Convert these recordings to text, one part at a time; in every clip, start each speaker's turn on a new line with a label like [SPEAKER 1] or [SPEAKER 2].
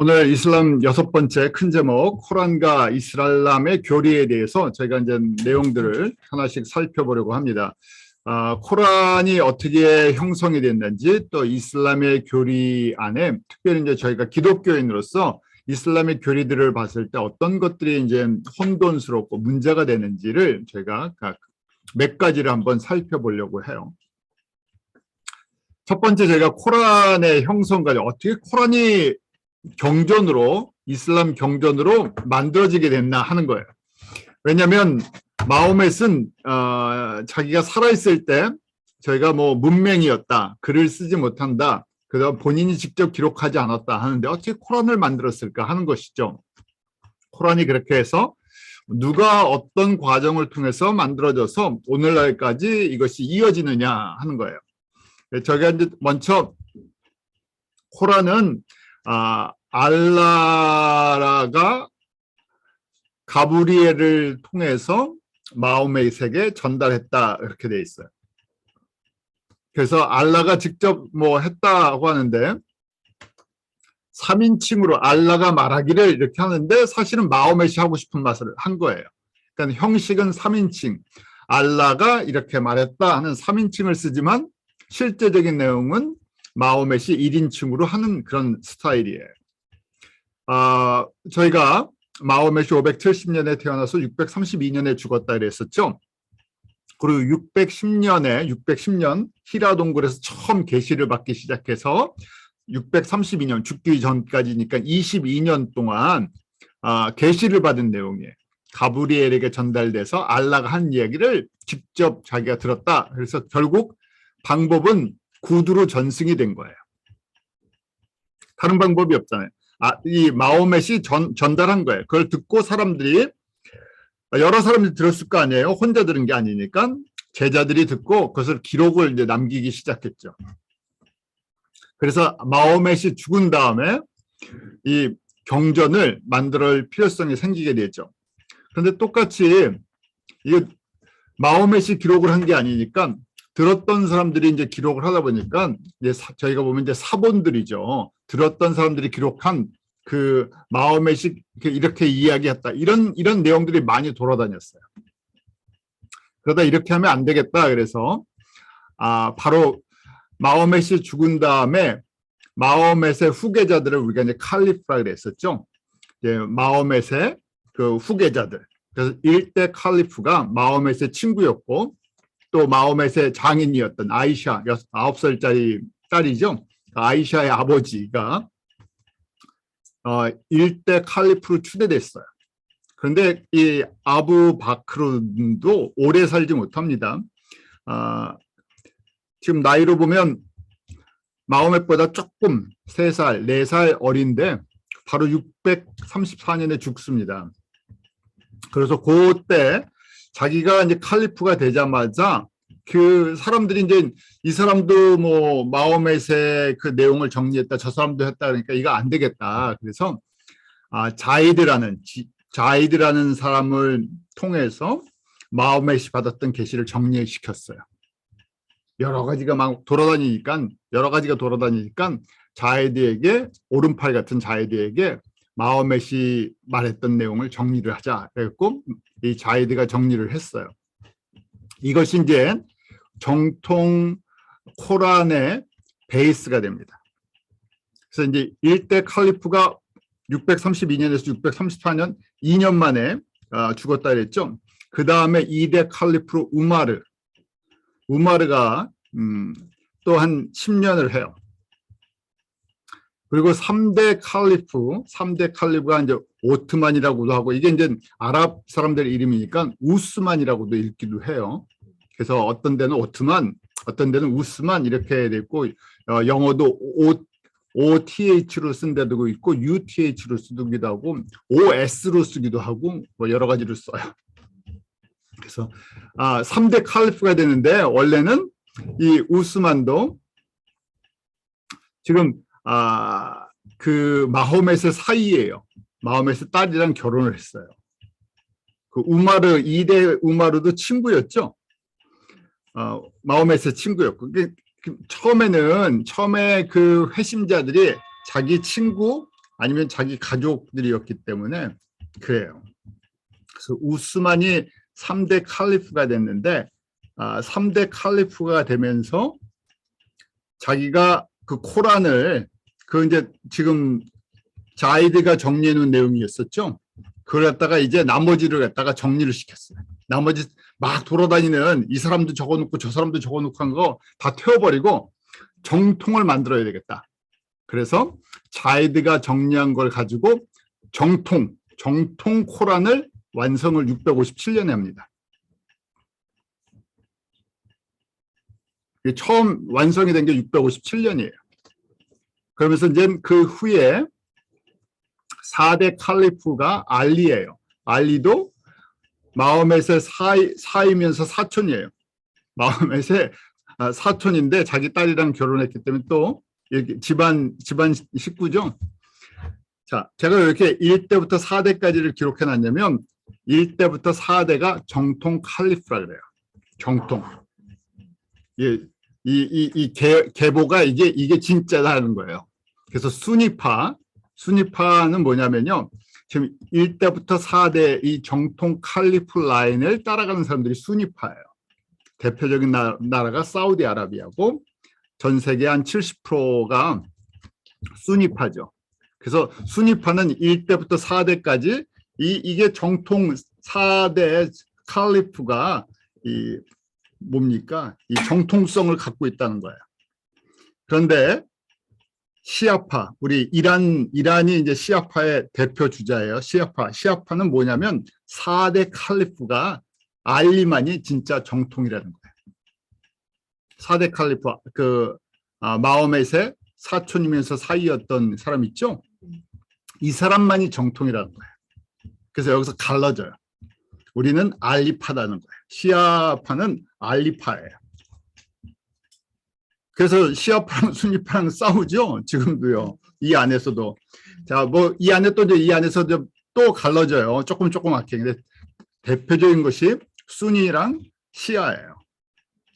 [SPEAKER 1] 오늘 이슬람 여섯 번째 큰 제목, 코란과 이슬람의 교리에 대해서 저희가 이제 내용들을 하나씩 살펴보려고 합니다. 코란이 어떻게 형성이 됐는지, 또 이슬람의 교리 안에 특별히 이제 저희가 기독교인으로서 이슬람의 교리들을 봤을 때 어떤 것들이 이제 혼돈스럽고 문제가 되는지를 저희가 각 몇 가지를 한번 살펴보려고 해요. 첫 번째, 저희가 코란의 형성까지 어떻게 코란이 경전으로, 이슬람 경전으로 만들어지게 됐나 하는 거예요. 왜냐하면 마호멧은 자기가 살아있을 때 저희가 뭐 문맹이었다, 글을 쓰지 못한다, 그다음 본인이 직접 기록하지 않았다 하는데 어떻게 코란을 만들었을까 하는 것이죠. 코란이 그렇게 해서 누가 어떤 과정을 통해서 만들어져서 오늘날까지 이것이 이어지느냐 하는 거예요. 저희가 이제 먼저 코란은 알라가 가브리엘을 통해서 마호멧에게 전달했다 이렇게 돼 있어요. 그래서 알라가 직접 뭐 했다고 하는데 3인칭으로 알라가 말하기를 이렇게 하는데 사실은 마호멧이 하고 싶은 말을 한 거예요. 그러니까 형식은 3인칭, 알라가 이렇게 말했다 하는 3인칭을 쓰지만 실제적인 내용은 마호멧이 1인칭으로 하는 그런 스타일이에요. 저희가 마호멧이 570년에 태어나서 632년에 죽었다 그랬었죠. 그리고 610년 히라 동굴에서 처음 계시를 받기 시작해서 632년 죽기 전까지니까 22년 동안 계시를 받은 내용이에요. 가브리엘에게 전달돼서 알라가 한 이야기를 직접 자기가 들었다. 그래서 결국 방법은 구두로 전승이 된 거예요. 다른 방법이 없잖아요. 이 마호멧이 전달한 거예요. 그걸 듣고 사람들이, 여러 사람들이 들었을 거 아니에요. 혼자 들은 게 아니니까 제자들이 듣고 그것을 기록을 이제 남기기 시작했죠. 그래서 마호멧이 죽은 다음에 이 경전을 만들 필요성이 생기게 되죠. 그런데 똑같이 이 마호멧이 기록을 한 게 아니니까 들었던 사람들이 이제 기록을 하다 보니까 이제 저희가 보면 이제 사본들이죠. 들었던 사람들이 기록한 그 마호멧이 이렇게 이야기했다. 이런 내용들이 많이 돌아다녔어요. 그러다 이렇게 하면 안 되겠다. 그래서 바로 마호멧이 죽은 다음에 마호멧의 후계자들을 우리가 이제 칼리프라 그랬었죠. 마호멧의 그 후계자들. 그래서 1대 칼리프가 마호멧의 친구였고 또 마호멧의 장인이었던 아이샤, 9살짜리 딸이죠. 아이샤의 아버지가 1대 칼리프로 추대됐어요. 그런데 이 아부 바크르도 오래 살지 못합니다. 지금 나이로 보면 마호멧보다 조금 3살, 4살 어린데 바로 634년에 죽습니다. 그래서 그때 자기가 이제 칼리프가 되자마자 그 사람들이 이제 이 사람도 뭐 마호멧의 그 내용을 정리했다, 저 사람도 했다 그러니까 이거 안 되겠다. 그래서 자이드라는 사람을 통해서 마호멧이 받았던 계시를 정리시켰어요. 여러 가지가 돌아다니니까 자이드에게, 오른팔 같은 자이드에게 마호멧이 말했던 내용을 정리를 하자 그랬고 이 자이드가 정리를 했어요. 이것이 이제 정통 코란의 베이스가 됩니다. 그래서 이제 1대 칼리프가 632년에서 634년 2년 만에 죽었다 그랬죠. 그 다음에 2대 칼리프로 우마르가 또 한 10년을 해요. 그리고 3대 칼리프가 이제 오트만이라고도 하고, 이게 이제 아랍 사람들의 이름이니까 우스만이라고도 읽기도 해요. 그래서 어떤 데는 오트만, 어떤 데는 우스만 이렇게 됐고, 영어도 OTH로 쓴 데도 있고, UTH로 쓰기도 하고, OS로 쓰기도 하고, 뭐 여러 가지로 써요. 그래서 3대 칼리프가 되는데, 원래는 이 우스만도 지금 그 마호멧의 사이예요. 마호멧의 딸이랑 결혼을 했어요. 그 2대 우마르도 친구였죠. 마호멧의 친구였고, 처음에 그 회심자들이 자기 친구 아니면 자기 가족들이었기 때문에 그래요. 그래서 우스만이 3대 칼리프가 됐는데 3대 칼리프가 되면서 자기가 그 코란을 그 이제 지금 자이드가 정리해 놓은 내용이었었죠. 그걸 갖다가 이제 나머지를 갖다가 정리를 시켰어요. 나머지 막 돌아다니는 이 사람도 적어놓고 저 사람도 적어놓고 한 거 다 태워버리고 정통을 만들어야 되겠다. 그래서 자이드가 정리한 걸 가지고 정통 코란을 완성을 657년에 합니다. 처음 완성이 된 게 657년이에요. 그러면서 이제 그 후에 4대 칼리프가 알리예요. 알리도 마호멧의 사이면서 사촌이에요. 마호멧의 사촌인데 자기 딸이랑 결혼했기 때문에 또 이렇게 집안 식구죠. 자, 제가 이렇게 1대부터 4대까지를 기록해 놨냐면 1대부터 4대가 정통 칼리프라 그래요. 정통. 이 계보가 이게 진짜다는 거예요. 그래서 수니파는 뭐냐면요. 지금 1대부터 4대 이 정통 칼리프 라인을 따라가는 사람들이 수니파예요. 대표적인 나라가 사우디아라비아고 전 세계 한 70%가 수니파죠. 그래서 수니파는 1대부터 4대까지 이게 정통 4대 칼리프가 뭡니까? 이 정통성을 갖고 있다는 거예요. 그런데 시아파, 우리 이란이 이제 시아파의 대표 주자예요. 시아파는 뭐냐면 4대 칼리프가 알리만이 진짜 정통이라는 거예요. 4대 칼리프, 마호멧의 사촌이면서 사이였던 사람 있죠? 이 사람만이 정통이라는 거예요. 그래서 여기서 갈라져요. 우리는 알리파다는 거예요. 시아파는 알리파예요. 그래서 시아파랑 수니파랑 싸우죠. 지금도요. 이 안에서도. 자, 뭐 이 안에서 또 갈라져요. 조그맣게. 근데 대표적인 것이 수니랑 시아예요.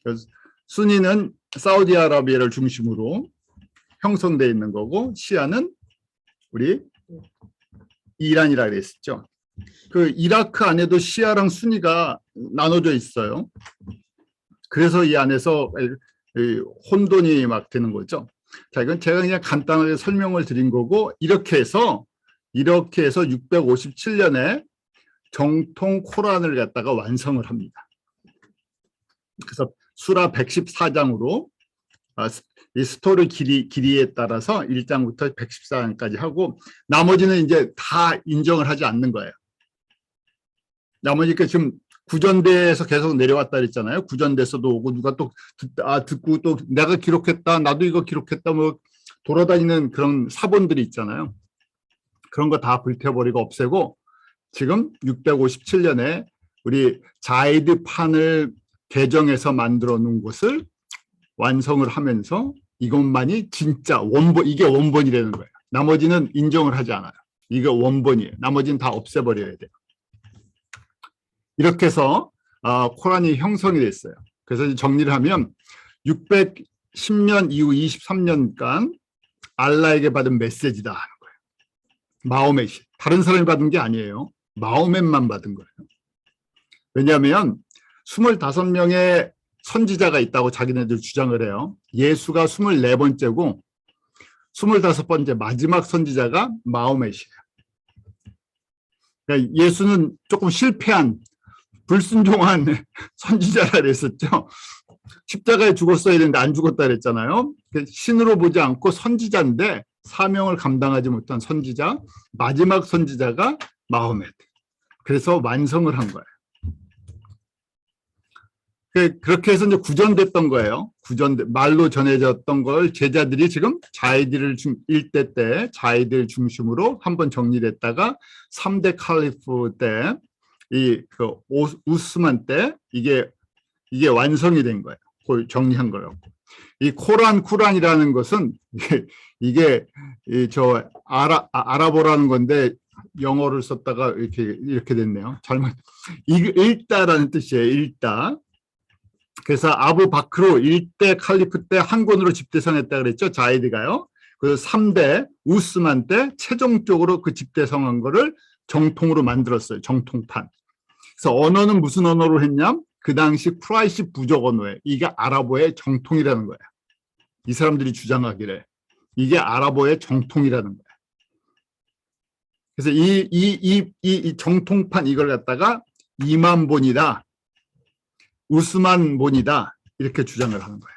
[SPEAKER 1] 그래서 수니는 사우디아라비아를 중심으로 형성되어 있는 거고 시아는 우리 이란이라 그랬었죠. 그 이라크 안에도 시아랑 수니가 나눠져 있어요. 그래서 이 안에서 혼돈이 막 되는 거죠. 자, 이건 제가 그냥 간단하게 설명을 드린 거고 이렇게 해서 657년에 정통 코란을 갖다가 완성을 합니다. 그래서 수라 114장으로 이 스토리 길이에 따라서 1장부터 114장까지 하고 나머지는 이제 다 인정을 하지 않는 거예요. 나머지 지금 구전대에서 계속 내려왔다 그랬잖아요. 구전대에서도 오고 누가 또 듣고 또 내가 기록했다, 나도 이거 기록했다 뭐 돌아다니는 그런 사본들이 있잖아요. 그런 거 다 불태워버리고 없애고 지금 657년에 우리 자이드판을 개정해서 만들어 놓은 것을 완성을 하면서 이것만이 진짜 원본, 이게 원본이라는 거예요. 나머지는 인정을 하지 않아요. 이게 원본이에요. 나머지는 다 없애버려야 돼요. 이렇게 해서 코란이 형성이 됐어요. 그래서 정리를 하면 610년 이후 23년간 알라에게 받은 메시지다 하는 거예요. 마호멧이. 다른 사람이 받은 게 아니에요. 마호멧만 받은 거예요. 왜냐하면 25명의 선지자가 있다고 자기네들 주장을 해요. 예수가 24번째고 25번째 마지막 선지자가 마호멧이에요. 그러니까 예수는 조금 실패한 불순종한 선지자라 그랬었죠. 십자가에 죽었어야 되는데 안 죽었다 그랬잖아요. 신으로 보지 않고 선지자인데 사명을 감당하지 못한 선지자, 마지막 선지자가 마호멧. 그래서 완성을 한 거예요. 그렇게 해서 이제 구전됐던 거예요. 말로 전해졌던 걸 제자들이 지금 자이드를 1대 때 자이드를 중심으로 한번 정리됐다가 3대 칼리프 때 우스만 때 이게 완성이 된 거예요. 정리한 거라고. 이 쿠란이라는 것은 이게 아랍어라는 건데 영어를 썼다가 이렇게 됐네요. 잘못. 읽다라는 뜻이에요. 읽다. 그래서 아부 바크로 1대 칼리프 때 한 권으로 집대성했다 그랬죠. 자이드가요. 그 3대 우스만 때 최종적으로 그 집대 성한 거를 정통으로 만들었어요. 정통판. 그래서 언어는 무슨 언어로 했냐? 그 당시 쿠라이시 부족 언어예요. 이게 아랍어의 정통이라는 거예요. 이 사람들이 주장하기를 이게 아랍어의 정통이라는 거예요. 그래서 이 정통판 이걸 갖다가 이만본이다, 우스만본이다 이렇게 주장을 하는 거예요.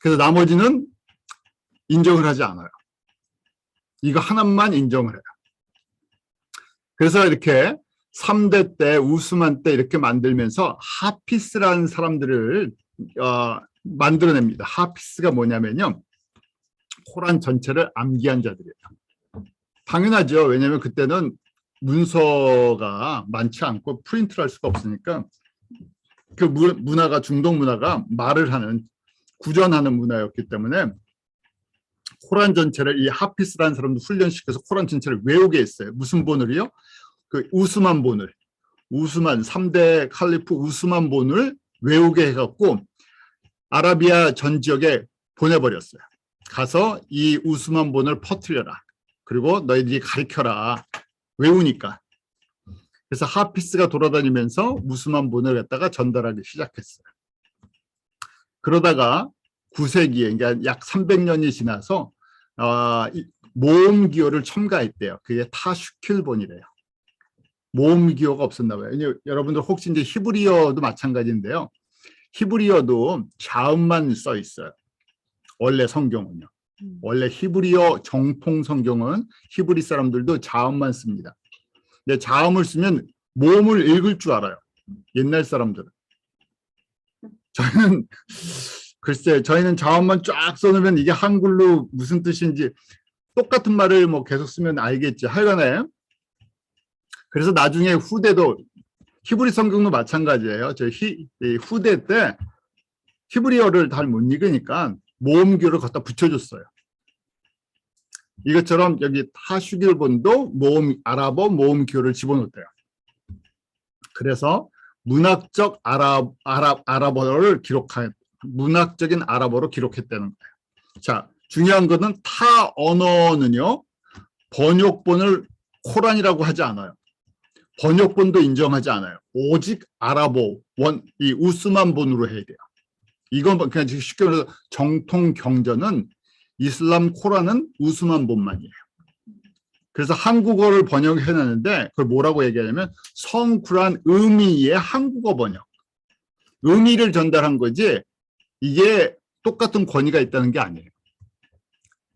[SPEAKER 1] 그래서 나머지는 인정을 하지 않아요. 이거 하나만 인정을 해요. 그래서 이렇게 3대 때 우스만 때 이렇게 만들면서 하피스라는 사람들을 만들어냅니다. 하피스가 뭐냐면요, 코란 전체를 암기한 자들이에요. 당연하죠. 왜냐하면 그때는 문서가 많지 않고 프린트를 할 수가 없으니까 그 문화가, 중동 문화가 말을 하는, 구전하는 문화였기 때문에 코란 전체를 이 하피스라는 사람도 훈련시켜서 코란 전체를 외우게 했어요. 무슨 본을이요? 그 우스만 본을, 우스만 3대 칼리프 우스만 본을 외우게 해갖고 아라비아 전 지역에 보내버렸어요. 가서 이 우스만 본을 퍼뜨려라. 그리고 너희들이 가르쳐라. 외우니까. 그래서 하피스가 돌아다니면서 우스만 본을 갖다가 전달하기 시작했어요. 그러다가 9세기에, 그러니까 약 300년이 지나서 모험 기호를 첨가했대요. 그게 타슈킬본이래요. 모험 기호가 없었나 봐요. 여러분들 혹시 이제 히브리어도 마찬가지인데요. 히브리어도 자음만 써 있어요. 원래 성경은요. 원래 히브리어 정통 성경은 히브리 사람들도 자음만 씁니다. 근데 자음을 쓰면 모음을 읽을 줄 알아요. 옛날 사람들은. 저희는 글쎄, 저희는 자음만 쫙 써놓으면 이게 한글로 무슨 뜻인지 똑같은 말을 뭐 계속 쓰면 알겠지. 하여간에 그래서 나중에 후대도 히브리 성경도 마찬가지예요. 저 후대 때 히브리어를 잘 못 읽으니까 모음기호를 갖다 붙여줬어요. 이것처럼 여기 타슈길본도 아랍어 모음기호를 집어넣었대요. 그래서 문학적 아랍어를 문학적인 아랍어로 기록했다는 거예요. 자, 중요한 것은 타 언어는요, 번역본을 코란이라고 하지 않아요. 번역본도 인정하지 않아요. 오직 아랍어 이 우스만본으로 해야 돼요. 이건 그냥 쉽게 말해서 정통 경전은 이슬람 코란은 우스만본만이에요. 그래서 한국어를 번역해놨는데 그걸 뭐라고 얘기하냐면 성쿠란 의미의 한국어 번역. 의미를 전달한 거지 이게 똑같은 권위가 있다는 게 아니에요.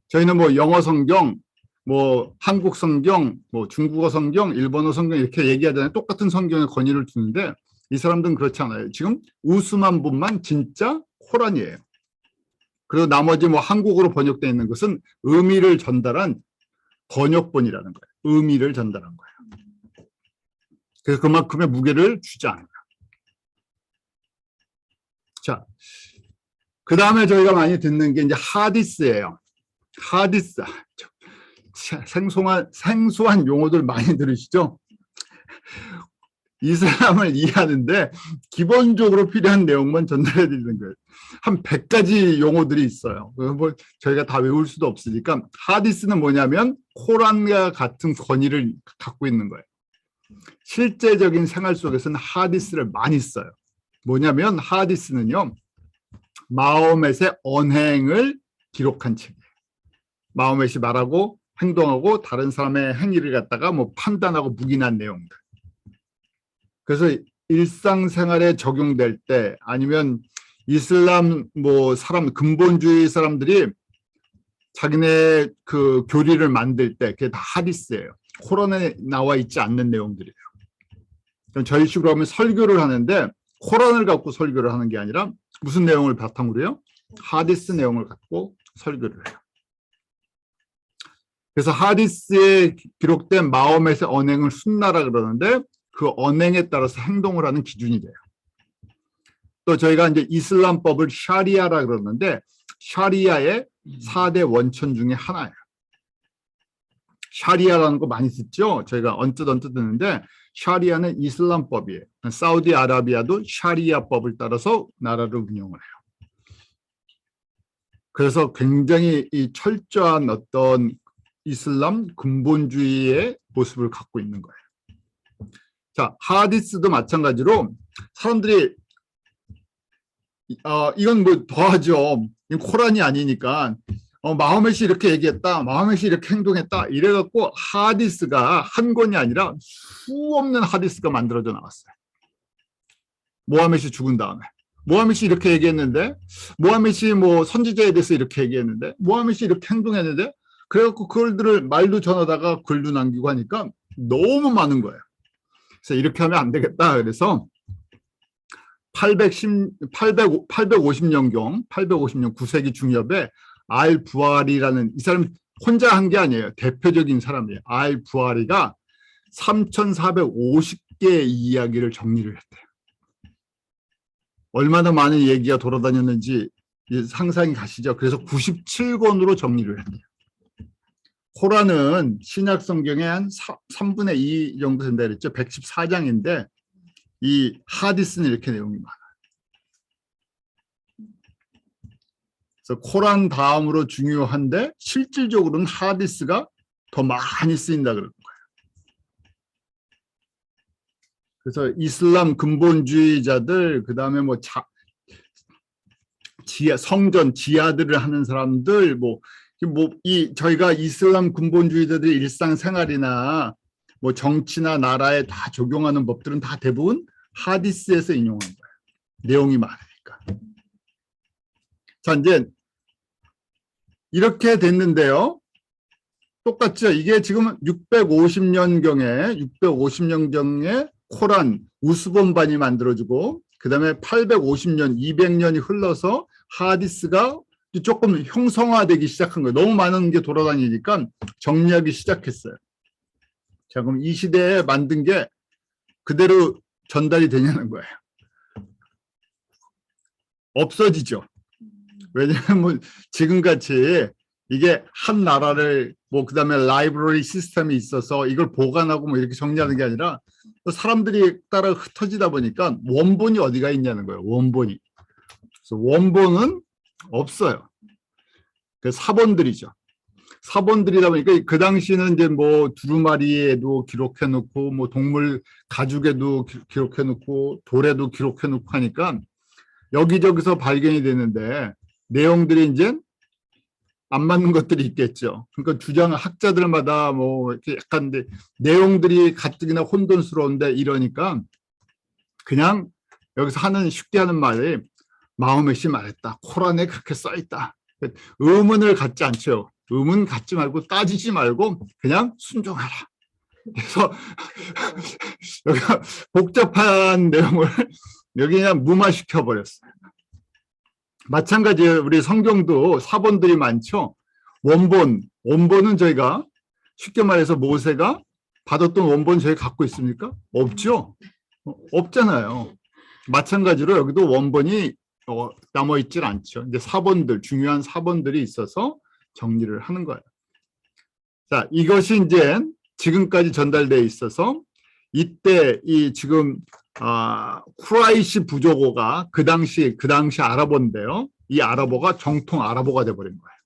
[SPEAKER 1] 저희는 뭐 영어 성경, 뭐 한국 성경, 뭐 중국어 성경, 일본어 성경 이렇게 얘기하잖아요. 똑같은 성경에 권위를 두는데 이 사람들은 그렇지 않아요. 지금 우스만본만 진짜 코란이에요. 그리고 나머지 뭐 한국어로 번역되어 있는 것은 의미를 전달한 번역본이라는 거예요. 의미를 전달한 거예요. 그래서 그만큼의 무게를 주지 않아요. 자, 그 다음에 저희가 많이 듣는 게 이제 하디스예요. 하디스. 생소한 용어들 많이 들으시죠? 이슬람을 이해하는데 기본적으로 필요한 내용만 전달해 드리는 거예요. 한 100가지 용어들이 있어요. 뭐 저희가 다 외울 수도 없으니까 하디스는 뭐냐면 코란과 같은 권위를 갖고 있는 거예요. 실제적인 생활 속에서는 하디스를 많이 써요. 뭐냐면 하디스는요, 마호멧의 언행을 기록한 책이에요. 마호멧이 말하고 행동하고 다른 사람의 행위를 갖다가 뭐 판단하고 묵인한 내용들. 그래서 일상생활에 적용될 때 아니면 이슬람 뭐 근본주의 사람들이 자기네 그 교리를 만들 때 그게 다 하디스예요. 코란에 나와 있지 않는 내용들이에요. 저희 식으로 하면 설교를 하는데 코란을 갖고 설교를 하는 게 아니라 무슨 내용을 바탕으로요? 하디스 내용을 갖고 설교를 해요. 그래서 하디스에 기록된 마호멧의 언행을 순나라 그러는데 그 언행에 따라서 행동을 하는 기준이 돼요. 또 저희가 이제 이슬람법을 샤리아라 그러는데 샤리아의 4대 원천 중에 하나예요. 샤리아라는 거 많이 듣죠? 저희가 언뜻 듣는데 샤리아는 이슬람법이에요. 사우디아라비아도 샤리아법을 따라서 나라를 운영을 해요. 그래서 굉장히 이 철저한 어떤 이슬람 근본주의의 모습을 갖고 있는 거예요. 자, 하디스도 마찬가지로 사람들이 이건 뭐 더하죠. 코란이 아니니까 마호멧이 이렇게 얘기했다, 마호멧이 이렇게 행동했다 이래갖고 하디스가 한 권이 아니라 수없는 하디스가 만들어져 나왔어요. 모하멧이 죽은 다음에 모하멧이 이렇게 얘기했는데, 모하멧이 뭐 선지자에 대해서 이렇게 얘기했는데, 모하멧이 이렇게 행동했는데, 그래갖고 그걸들을 말도 전하다가 글도 남기고 하니까 너무 많은 거예요. 그래서 이렇게 하면 안 되겠다. 그래서 850년경 9세기 중엽에 알-부하리라는, 이 사람 혼자 한 게 아니에요. 대표적인 사람이에요. 알-부하리가 3,450개의 이야기를 정리를 했대요. 얼마나 많은 얘기가 돌아다녔는지 상상이 가시죠. 그래서 97권으로 정리를 했대요. 코란은 신약 성경의 한 3분의 2 정도 된다 그랬죠. 114장인데 이 하디스는 이렇게 내용이 많아요. 그래서 코란 다음으로 중요한데 실질적으로는 하디스가 더 많이 쓰인다 그럴 거예요. 그래서 이슬람 근본주의자들, 그 다음에 뭐 성전 지하들을 하는 사람들, 저희가 이슬람 근본주의자들의 일상생활이나 뭐 정치나 나라에 다 적용하는 법들은 다 대부분 하디스에서 인용한 거예요. 내용이 많으니까. 자, 이제 이렇게 됐는데요. 똑같죠. 이게 지금 650년경에 코란 우스본반이 만들어지고, 그 다음에 850년, 200년이 흘러서 하디스가 조금 형성화되기 시작한 거예요. 너무 많은 게 돌아다니니까 정리하기 시작했어요. 자, 그럼 이 시대에 만든 게 그대로 전달이 되냐는 거예요. 없어지죠. 왜냐하면 지금같이 이게 한 나라를 그 다음에 라이브러리 시스템이 있어서 이걸 보관하고 뭐 이렇게 정리하는 게 아니라 사람들이 따라 흩어지다 보니까 원본이 어디가 있냐는 거예요. 원본이. 그래서 원본은 없어요. 그 사본들이죠. 사본들이다 보니까 그 당시는 이제 뭐 두루마리에도 기록해 놓고 뭐 동물 가죽에도 기록해 놓고 돌에도 기록해 놓고 하니까 여기저기서 발견이 되는데 내용들이 이제 안 맞는 것들이 있겠죠. 그러니까 학자들마다 뭐 이렇게 약간 내용들이 가뜩이나 혼돈스러운데 이러니까 그냥 여기서 쉽게 하는 말이 마호멧이 말했다. 코란에 그렇게 써 있다. 의문을 갖지 않죠. 의문 갖지 말고 따지지 말고 그냥 순종하라. 그래서 여기가 복잡한 내용을 여기 그냥 무마시켜 버렸어요. 마찬가지예요. 우리 성경도 사본들이 많죠. 원본은 저희가 쉽게 말해서 모세가 받았던 원본 저희 갖고 있습니까? 없죠. 없잖아요. 마찬가지로 여기도 원본이 남아있질 않죠. 이제 사본들, 중요한 사본들이 있어서 정리를 하는 거예요. 자, 이것이 이제 지금까지 전달되어 있어서 이때 이 지금 쿠라이시 부족어가 그 당시 아랍어인데요. 이 아랍어가 정통 아랍어가 돼버린 거예요.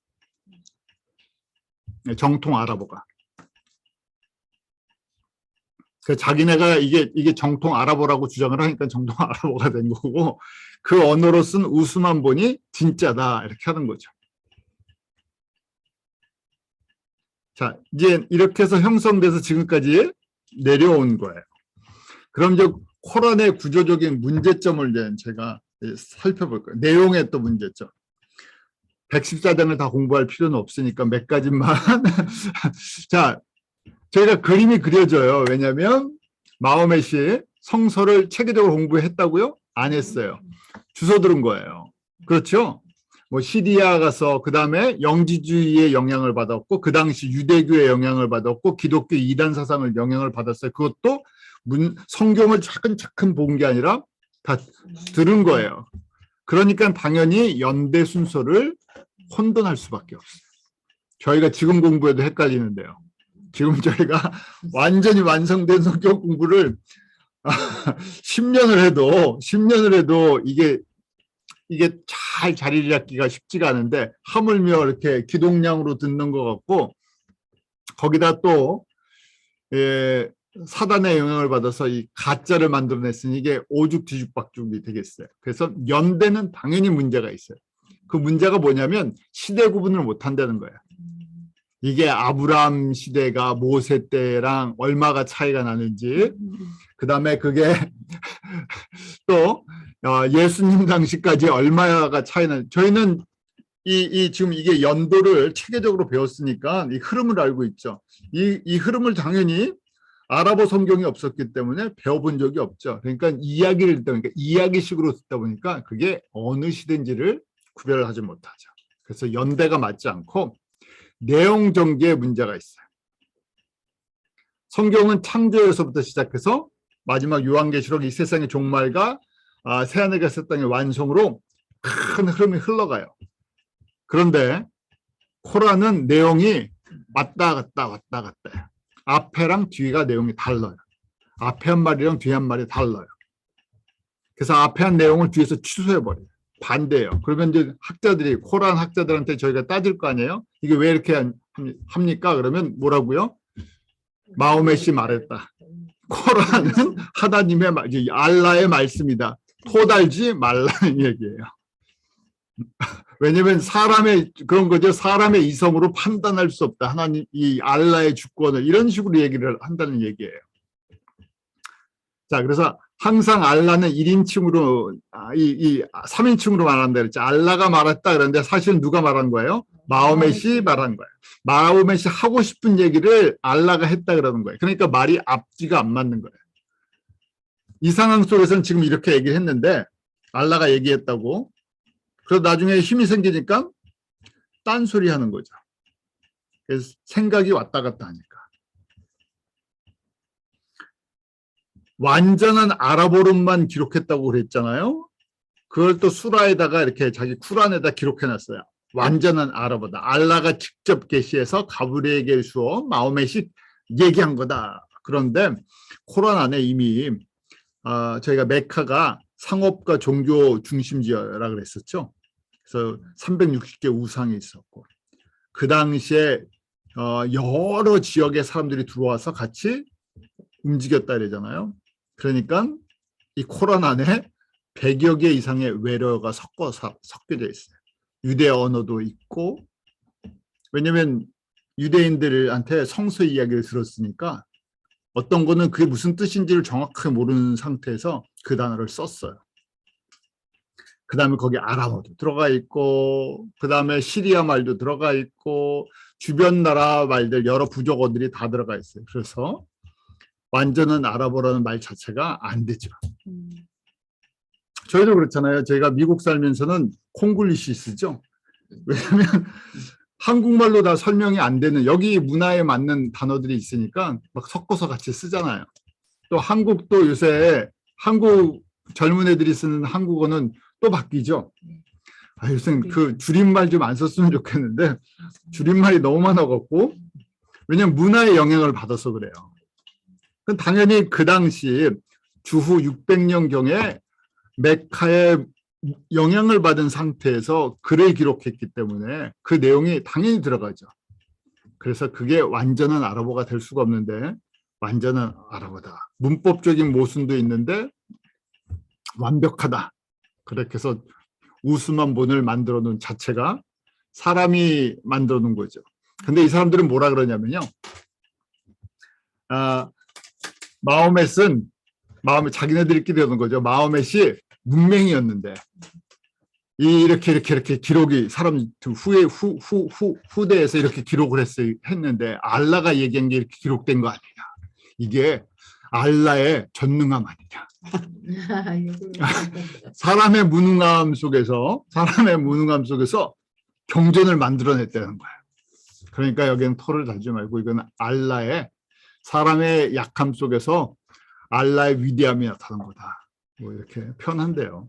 [SPEAKER 1] 네, 정통 아랍어가. 그 자기네가 이게 정통 아랍어라고 주장을 하니까 정통 아랍어가 된 거고, 그 언어로 쓴 우스만본이 진짜다 이렇게 하는 거죠. 자, 이제 이렇게 해서 형성돼서 지금까지 내려온 거예요. 그럼 이제 코란의 구조적인 문제점을 이제 제가 살펴볼 거예요. 내용의 또 문제점. 114장을 다 공부할 필요는 없으니까 몇 가지만. 자, 저희가 그림이 그려져요. 왜냐하면 마호멧이 성서를 체계적으로 공부했다고요? 안 했어요. 주워 들은 거예요. 그렇죠? 뭐 시리아 가서 그 다음에 영지주의의 영향을 받았고, 그 당시 유대교의 영향을 받았고, 기독교 이단 사상을 영향을 받았어요. 그것도 성경을 차근차근 본 게 아니라 다 들은 거예요. 그러니까 당연히 연대 순서를 혼돈할 수밖에 없어요. 저희가 지금 공부해도 헷갈리는데요. 지금 저희가 완전히 완성된 성경 공부를 10년을 해도 이게 이게 잘 자리를 잡기가 쉽지가 않은데 하물며 이렇게 기동량으로 듣는 것 같고 거기다 또 사단의 영향을 받아서 이 가짜를 만들어냈으니 이게 오죽 뒤죽박죽이 되겠어요. 그래서 연대는 당연히 문제가 있어요. 그 문제가 뭐냐면 시대 구분을 못한다는 거예요. 이게 아브라함 시대가 모세 때랑 얼마가 차이가 나는지, 그 다음에 그게 또 예수님 당시까지 얼마가 차이 나는지. 저희는 지금 이게 연도를 체계적으로 배웠으니까 이 흐름을 알고 있죠. 이 흐름을 당연히 아랍어 성경이 없었기 때문에 배워본 적이 없죠. 그러니까 이야기를 듣다 보니까 이야기식으로 듣다 보니까 그게 어느 시대인지를 구별을 하지 못하죠. 그래서 연대가 맞지 않고 내용 전개에 문제가 있어요. 성경은 창조에서부터 시작해서 마지막 요한계시록 이 세상의 종말과 새하늘과 새 땅의 완성으로 큰 흐름이 흘러가요. 그런데 코란은 내용이 왔다 갔다 왔다 갔다. 앞에랑 뒤가 내용이 달라요. 앞에 한 말이랑 뒤에 한 말이 달라요. 그래서 앞에 한 내용을 뒤에서 취소해버려요. 반대예요. 그러면 이제 학자들이, 코란 학자들한테 저희가 따질 거 아니에요? 이게 왜 이렇게 합니까? 그러면 뭐라고요? 마호멧이 말했다. 코란은 하나님의 말, 알라의 말씀이다. 토달지 말라는 얘기예요. 왜냐하면 사람의 그런 거죠. 사람의 이성으로 판단할 수 없다. 하나님 이 알라의 주권을 이런 식으로 얘기를 한다는 얘기예요. 자, 그래서 항상 알라는 1인칭으로 이 3인칭으로 말한다 그랬죠. 알라가 말했다 그랬는데 사실은 누가 말한 거예요? 마호멧이 말한 거예요. 마호멧이 하고 싶은 얘기를 알라가 했다 그러는 거예요. 그러니까 말이 앞뒤가 안 맞는 거예요. 이 상황 속에서는 지금 이렇게 얘기를 했는데 알라가 얘기했다고. 그래서 나중에 힘이 생기니까 딴소리 하는 거죠. 그래서 생각이 왔다 갔다 하니까. 완전한 아랍어로만 기록했다고 그랬잖아요. 그걸 또 수라에다가 이렇게 자기 쿠란에다 기록해놨어요. 완전한 아랍어다. 알라가 직접 계시해서 가브리엘에게 주어 마호멧이 얘기한 거다. 그런데 코란 안에 이미 저희가 메카가 상업과 종교 중심지어라 그랬었죠. 그래서 360개 우상이 있었고 그 당시에 여러 지역의 사람들이 들어와서 같이 움직였다 이러잖아요. 그러니까 이 코란 안에 100여 개 이상의 외래어가 섞여져 있어요. 유대 언어도 있고, 왜냐하면 유대인들한테 성서 이야기를 들었으니까 어떤 거는 그게 무슨 뜻인지를 정확하게 모르는 상태에서 그 단어를 썼어요. 그 다음에 거기 아람어도 들어가 있고, 그 다음에 시리아 말도 들어가 있고, 주변 나라 말들 여러 부족어들이 다 들어가 있어요. 그래서 완전한 아랍어라는 말 자체가 안 되죠. 저희도 그렇잖아요. 저희가 미국 살면서는 콩글리시 쓰죠. 왜냐하면 한국말로 다 설명이 안 되는 여기 문화에 맞는 단어들이 있으니까 막 섞어서 같이 쓰잖아요. 또 한국도 요새 한국 젊은 애들이 쓰는 한국어는 또 바뀌죠. 요새 그 줄임말 좀 안 썼으면 좋겠는데 줄임말이 너무 많아갖고 왜냐면 문화의 영향을 받아서 그래요. 당연히 그 당시 주후 600년경에 메카의 영향을 받은 상태에서 글을 기록했기 때문에 그 내용이 당연히 들어가죠. 그래서 그게 완전한 아랍어가 될 수가 없는데 완전한 아랍어다. 문법적인 모순도 있는데 완벽하다. 그렇게 해서 우스만 본을 만들어 놓은 자체가 사람이 만들어 놓은 거죠. 근데 이 사람들은 뭐라 그러냐면요. 마호멧은 자기네들끼리 하는 거죠. 마호멧이 문맹이었는데 이렇게 기록이 사람 후대에서 이렇게 기록을 했는데 알라가 얘기한 게 이렇게 기록된 거 아니냐. 이게 알라의 전능함 아니냐. 사람의 무능함 속에서 경전을 만들어냈다는 거예요. 그러니까 여기는 토를 달지 말고 이건 알라의 사람의 약함 속에서 알라의 위대함이 나타난 거다. 뭐 이렇게 표현한대요.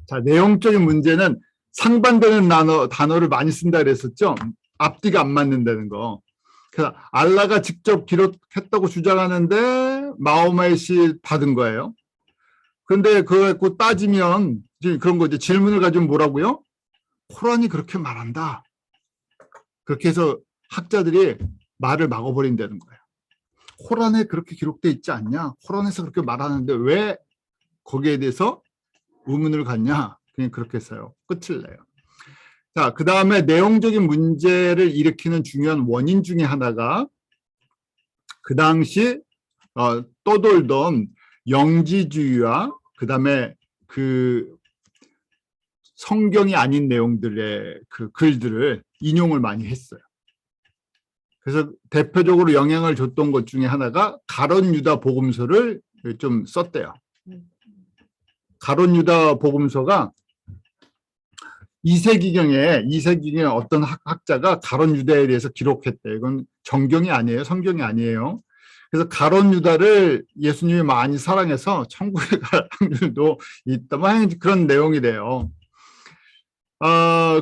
[SPEAKER 1] 자, 내용적인 문제는 상반되는 단어를 많이 쓴다 그랬었죠. 앞뒤가 안 맞는다는 거. 그래서 알라가 직접 기록했다고 주장하는데 마호멧이 받은 거예요. 그런데 그거 따지면 그런 거 이제 질문을 가지고 뭐라고요? 코란이 그렇게 말한다. 그렇게 해서 학자들이 말을 막아버린다는 거예요. 코란에 그렇게 기록돼 있지 않냐? 코란에서 그렇게 말하는데 왜 거기에 대해서 의문을 갖냐? 그냥 그렇게 써요. 끝을 내요. 자, 그 다음에 내용적인 문제를 일으키는 중요한 원인 중에 하나가 그 당시 떠돌던 영지주의와 그 다음에 그 성경이 아닌 내용들의 그 글들을 인용을 많이 했어요. 그래서 대표적으로 영향을 줬던 것 중에 하나가 가론 유다 복음서를 좀 썼대요. 가론 유다 복음서가 2세기경에 어떤 학자가 가론 유다에 대해서 기록했대요. 이건 정경이 아니에요. 성경이 아니에요. 그래서 가론 유다를 예수님이 많이 사랑해서 천국에 갈 확률도 있다. 그런 내용이래요.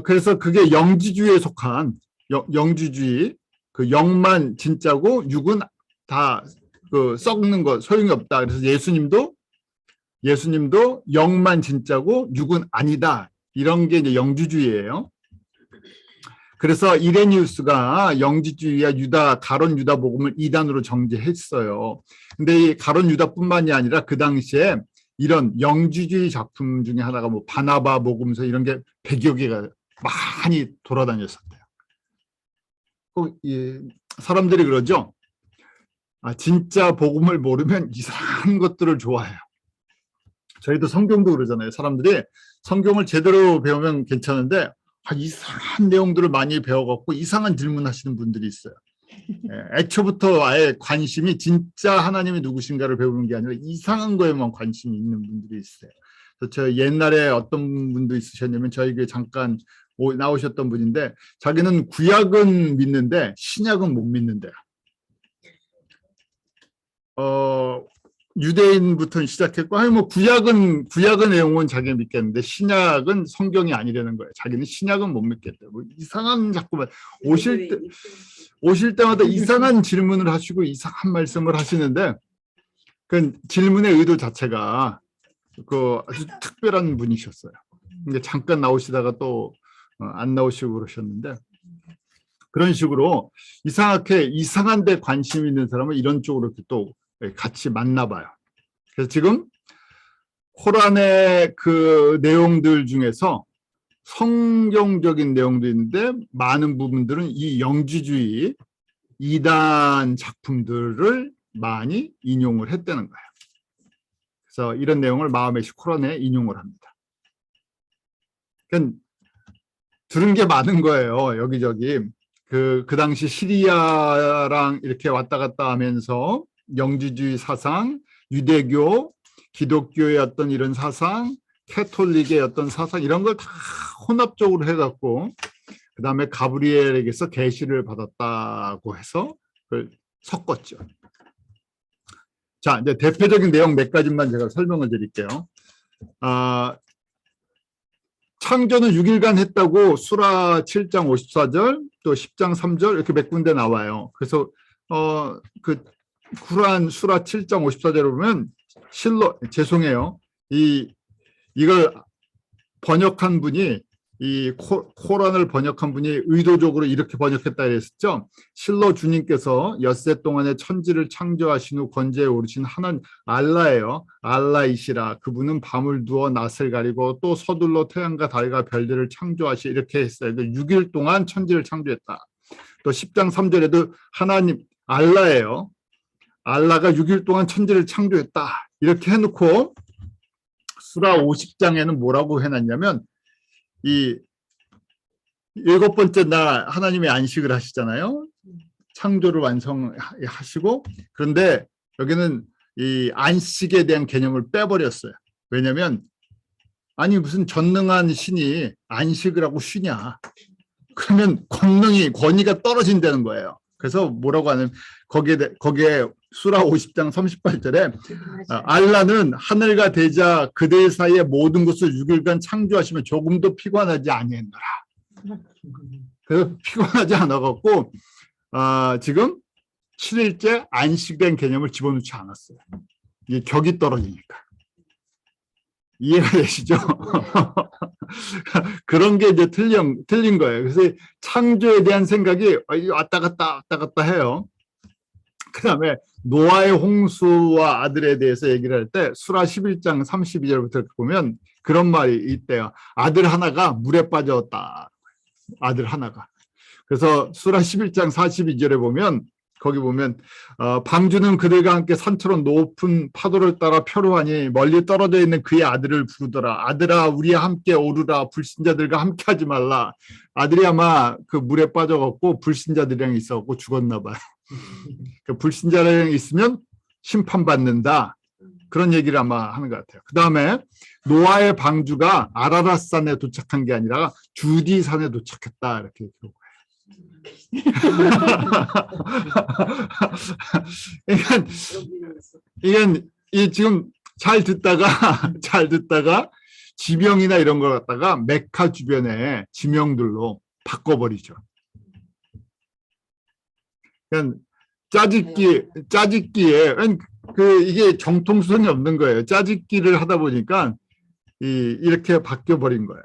[SPEAKER 1] 그래서 그게 영지주의에 속한 영지주의, 그 영만 진짜고 육은 다 그 썩는 거 소용이 없다. 그래서 예수님도 영만 진짜고 육은 아니다. 이런 게 이제 영지주의예요. 그래서 이레니우스가 영지주의와 가론 유다 복음을 이단으로 정죄했어요. 근데 이 가론 유다뿐만이 아니라 그 당시에 이런 영지주의 작품 중에 하나가 뭐 바나바 복음서 이런 게 100여 개가 많이 돌아다녔었대요. 사람들이 그러죠. 진짜 복음을 모르면 이상한 것들을 좋아해요. 저희도 성경도 그러잖아요. 사람들이 성경을 제대로 배우면 괜찮은데 이상한 내용들을 많이 배워갖고 이상한 질문하시는 분들이 있어요. 애초부터 아예 관심이 진짜 하나님이 누구신가를 배우는 게 아니라 이상한 거에만 관심이 있는 분들이 있어요. 저 옛날에 어떤 분도 있으셨냐면 저희 교회 잠깐 나오셨던 분인데 자기는 구약은 믿는데 신약은 못 믿는데요. 유대인부터 시작했고, 뭐 구약의 내용은 자기가 믿겠는데 신약은 성경이 아니라는 거예요. 자기는 신약은 못 믿겠다. 뭐 이상한 자꾸만 오실 때마다 이상한 질문을 하시고 이상한 말씀을 하시는데 그 질문의 의도 자체가 아주 특별한 분이셨어요. 근데 잠깐 나오시다가 또 안 나오시고 그러셨는데 그런 식으로 이상한 데 관심 있는 사람은 이런 쪽으로 또 같이 만나 봐요. 그래서 지금 코란의 그 내용들 중에서 성경적인 내용도 있는데 많은 부분들은 이 영지주의 이단 작품들을 많이 인용을 했다는 거예요. 그래서 이런 내용을 마하메시 코란에 인용을 합니다. 그러니까 들은 게 많은 거예요. 여기저기. 그 당시 시리아랑 이렇게 왔다 갔다 하면서 영지주의 사상, 유대교, 기독교의 어떤 이런 사상, 캐톨릭의 어떤 사상 이런 걸 다 혼합적으로 해갖고 그 다음에 가브리엘에게서 계시를 받았다고 해서 그걸 섞었죠. 자, 이제 대표적인 내용 몇 가지만 제가 설명을 드릴게요. 창조는 6일간 했다고 수라 7장 54절 또 10장 3절 이렇게 몇 군데 나와요. 그래서 그 쿠란 수라 7장 54절을 보면 죄송해요. 이걸 번역한 분이 코란을 번역한 분이 의도적으로 이렇게 번역했다 그랬었죠. 실로 주님께서 엿새 동안에 천지를 창조하신 후 권제에 오르신 하나님 알라예요. 알라이시라. 그분은 밤을 두어 낯을 가리고 또 서둘러 태양과 달과 별들을 창조하시 이렇게 했어요. 6일 동안 천지를 창조했다. 또 10장 3절에도 하나님 알라예요. 알라가 6일 동안 천지를 창조했다. 이렇게 해놓고 수라 50장에는 뭐라고 해놨냐면 이 7번째 날 하나님의 안식을 하시잖아요. 창조를 완성하시고 그런데 여기는 이 안식에 대한 개념을 빼버렸어요. 왜냐하면 아니 무슨 전능한 신이 안식을 하고 쉬냐. 그러면 권위가 떨어진다는 거예요. 그래서 뭐라고 하냐면 거기에 수라 50장 38절에 알라는 하늘과 대자 그들 사이의 모든 것을 6일간 창조하시며 조금도 피곤하지 아니했노라. 그래서 피곤하지 않아갖고 지금 7일째 안식된 개념을 집어넣지 않았어요. 이게 격이 떨어지니까. 이해가 되시죠? 그런 게 이제 틀린 거예요. 그래서 창조에 대한 생각이 왔다 갔다 해요. 그 다음에 노아의 홍수와 아들에 대해서 얘기를 할 때 수라 11장 32절부터 보면 그런 말이 있대요. 아들 하나가 물에 빠졌다. 아들 하나가. 그래서 수라 11장 42절에 보면 거기 보면 방주는 그들과 함께 산처럼 높은 파도를 따라 표류하니 멀리 떨어져 있는 그의 아들을 부르더라. 아들아 우리와 함께 오르라. 불신자들과 함께 하지 말라. 아들이 아마 그 물에 빠져갖고 불신자들이랑 있어갖고 죽었나 봐요. 불신자랑 있으면 심판받는다. 그런 얘기를 아마 하는 것 같아요. 그 다음에 노아의 방주가 아라랏산에 도착한 게 아니라 주디산에 도착했다. 이렇게 기록해요. 이건 지금 잘 듣다가 지명이나 이런 걸 갖다가 메카 주변에 지명들로 바꿔버리죠. 그러니까 짜집기에 이게 정통성이 없는 거예요. 짜집기를 하다 보니까 이렇게 바뀌어버린 거예요.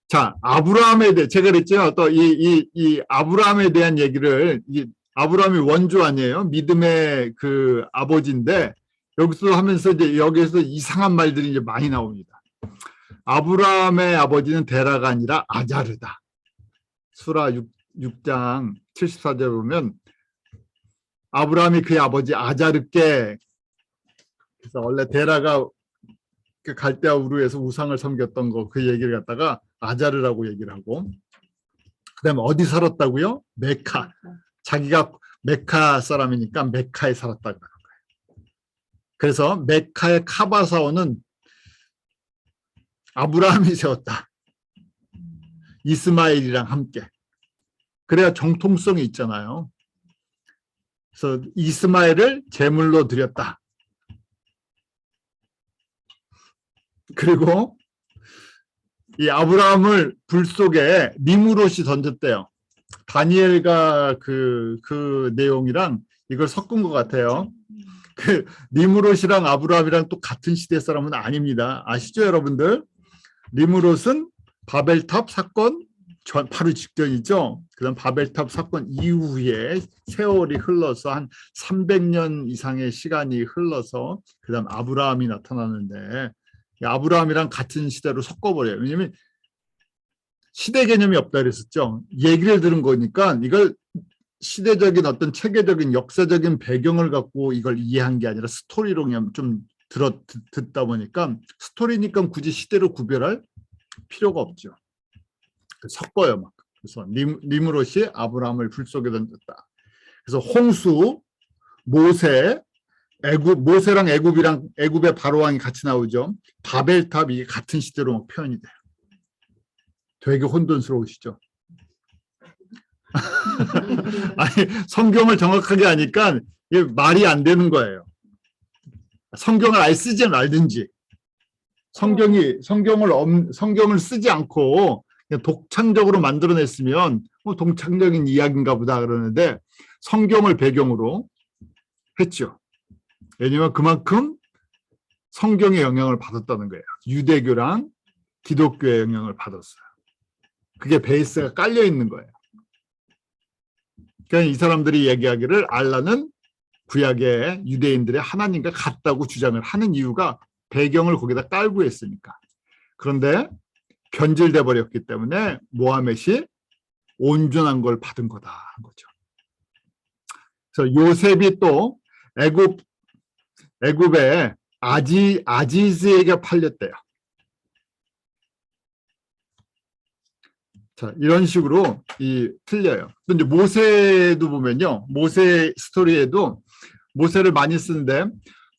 [SPEAKER 1] 자, 아브라함에 대해 제가 그랬죠. 또 이 아브라함에 대한 얘기를 아브라함이 원조 아니에요. 믿음의 그 아버지인데 여기서 하면서 이제 여기에서 이상한 말들이 이제 많이 나옵니다. 아브라함의 아버지는 데라가 아니라 아자르다. 수라 6장 74절 보면 아브라함이 그의 아버지 아자르께 그래서 원래 데라가 그 갈대아 우르에서 우상을 섬겼던 거 그 얘기를 갖다가 아자르라고 얘기를 하고 그다음에 어디 살았다고요? 메카. 자기가 메카 사람이니까 메카에 살았다고 하는 거예요. 그래서 메카의 카바사오는 아브라함이 세웠다. 이스마엘이랑 함께. 그래야 정통성이 있잖아요. 그래서 이스마엘을 제물로 드렸다. 그리고 이 아브라함을 불 속에 니무롯이 던졌대요. 다니엘과 그 내용이랑 이걸 섞은 것 같아요. 그 니무롯이랑 아브라함이랑 또 같은 시대 사람은 아닙니다. 아시죠, 여러분들? 니무롯은 바벨탑 사건 바로 직전이죠. 그다음 바벨탑 사건 이후에 세월이 흘러서 한 300년 이상의 시간이 흘러서 그다음 아브라함이 나타나는데 아브라함이랑 같은 시대로 섞어버려요. 왜냐하면 시대 개념이 없다 그랬었죠. 얘기를 들은 거니까 이걸 시대적인 어떤 체계적인 역사적인 배경을 갖고 이걸 이해한 게 아니라 스토리로 그냥 좀 듣다 보니까 스토리니까 굳이 시대로 구별할 필요가 없죠. 섞어요 막. 그래서 니므롯이 아브라함을 불 속에 던졌다. 그래서 홍수, 모세, 모세랑 애굽의 바로왕이 같이 나오죠. 바벨탑이 같은 시대로 막 표현이 돼요. 되게 혼돈스러우시죠? 아니, 성경을 정확하게 하니까 이게 말이 안 되는 거예요. 성경을 아예 쓰지 말든지 성경을 쓰지 않고 그냥 독창적으로 만들어냈으면 독창적인 이야기인가 보다 그러는데 성경을 배경으로 했죠. 왜냐하면 그만큼 성경의 영향을 받았다는 거예요. 유대교랑 기독교의 영향을 받았어요. 그게 베이스가 깔려 있는 거예요. 그러니까 이 사람들이 얘기하기를 알라는 구약의 유대인들의 하나님과 같다고 주장을 하는 이유가 배경을 거기다 깔고 했으니까. 그런데 변질돼 버렸기 때문에 모하멧이 온전한 걸 받은 거다 하는 거죠. 그래서 요셉이 또 애굽의 아지즈에게 팔렸대요. 자, 이런 식으로 틀려요. 또 이제 모세도 보면요. 모세 스토리에도 모세를 많이 쓰는데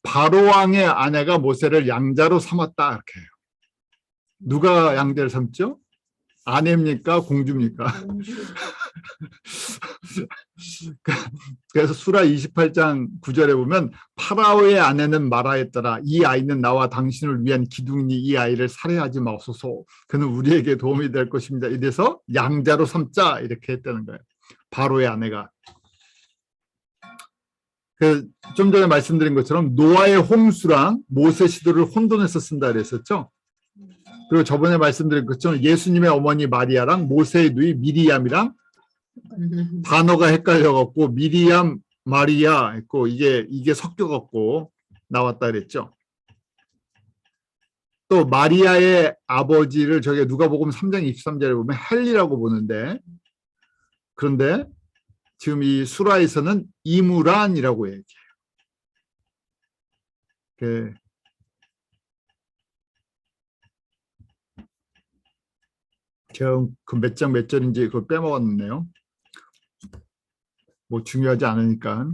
[SPEAKER 1] 바로왕의 아내가 모세를 양자로 삼았다 이렇게 해요. 누가 양자를 삼죠? 아내입니까? 공주입니까? 그래서 수라 28장 9절에 보면 파라오의 아내는 말하였더라. 이 아이는 나와 당신을 위한 기둥이니 이 아이를 살해하지 마소서. 그는 우리에게 도움이 될 것입니다. 이래서 양자로 삼자 이렇게 했다는 거예요. 바로의 아내가. 좀 전에 말씀드린 것처럼 노아의 홍수랑 모세 시도를 혼돈해서 쓴다 그랬었죠. 그리고 저번에 말씀드린 것처럼 예수님의 어머니 마리아랑 모세의 누이 미리암이랑 단어가 헷갈려갖고 미리암 마리아 했고 이게 섞여갖고 나왔다 그랬죠. 또 마리아의 아버지를 저게 누가복음 3장 23절에 보면 헬리라고 보는데, 그런데 지금 이 수라에서는 이무란이라고 얘기해요. 제가 그 몇 장 몇 절인지 그걸 빼먹었네요. 뭐 중요하지 않으니까.